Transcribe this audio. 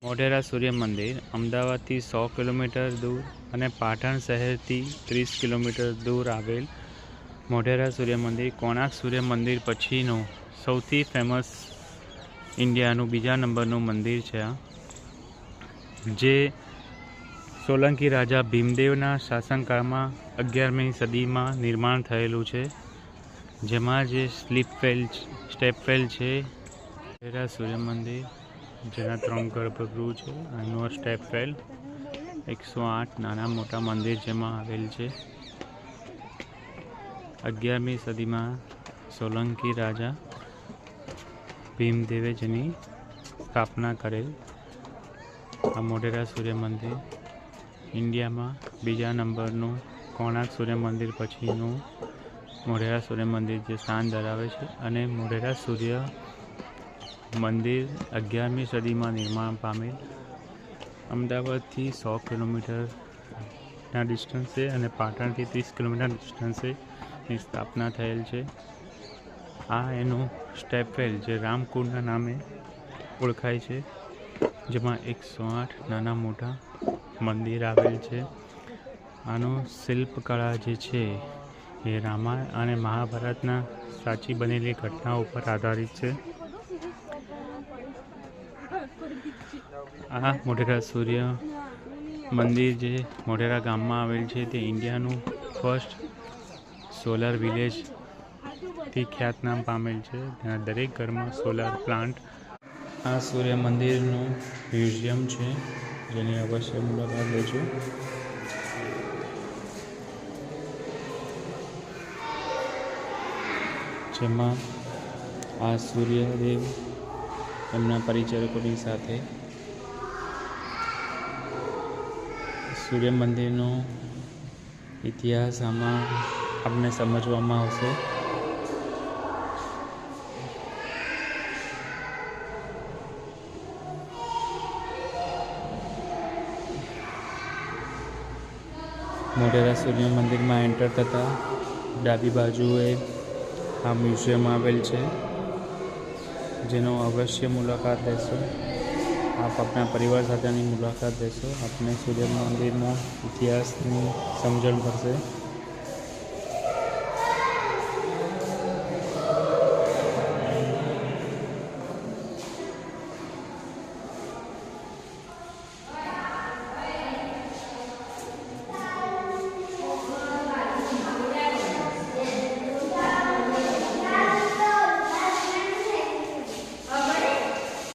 મોઢેરા સૂર્ય મંદિર અમદાવાદથી 100 કિલોમીટર દૂર અને પાટણ શહેરથી 30 કિલોમીટર દૂર આવેલ મોઢેરા સૂર્ય મંદિર કોણાર્ક સૂર્ય મંદિર પછીનું સૌથી ફેમસ ઇન્ડિયાનું બીજા નંબરનું મંદિર છે, જે સોલંકી રાજા ભીમદેવના શાસનકાળમાં 11મી સદીમાં નિર્માણ થયેલું છે, જેમાં જે સ્ટેપવેલ છે મોઢેરા સૂર્ય મંદિર, જેના 3 ગર્ભગૃહ છે, એનો સ્ટેપવેલ 108 નાના મોટા મંદિર જેમાં આવેલ છે. 11મી સદીમાં સોલંકી રાજા ભીમદેવે જેની સ્થાપના કરેલ આ મોઢેરા સૂર્ય મંદિર ઇન્ડિયામાં બીજા નંબરનું કોણાર્ક સૂર્ય મંદિર પછીનું મોઢેરા સૂર્ય મંદિર જે સ્થાન ધરાવે છે. અને મોઢેરા સૂર્ય મંદિર 11મી સદીમાં નિર્માણ પામેલ અમદાવાદથી 100 કિલોમીટરના ડિસ્ટન્સે અને પાટણથી 30 કિલોમીટર ડિસ્ટન્સે ની સ્થાપના થયેલ છે. આ એનું સ્ટેપવેલ જે રામકુંડના નામે ઓળખાય છે, જેમાં 108 નાના મોટા મંદિર આવેલ છે. આનું શિલ્પકળા જે છે એ રામાયણ અને મહાભારતના સાચી બનેલી ઘટનાઓ ઉપર આધારિત છે. આ મોઢેરા સૂર્ય મંદિર જે મોઢેરા ગામમાં આવેલ છે તે ઇન્ડિયાનું ફર્સ્ટ સોલાર વિલેજથી ખ્યાતનામ પામેલ છે. તેના દરેક ઘરમાં સોલાર પ્લાન્ટ. આ સૂર્ય મંદિરનું મ્યુઝિયમ છે, જેની અવશ્ય મુલાકાત લેજો. જેમાં આ સૂર્યદેવ એમના પરિચારકોની સાથે સૂર્ય મંદિરનો ઇતિહાસ આમાં આપણે સમજવામાં આવશે. મોઢેરા સૂર્ય મંદિરમાં એન્ટર થતાં ડાબી બાજુએ આ મ્યુઝિયમ આવેલ છે, જેનો અવશ્ય મુલાકાત લેશો. આપ આપણા પરિવાર સાથેની મુલાકાત લેશો. આપને સૂર્ય મંદિરના ઇતિહાસની સમજણ પડશે.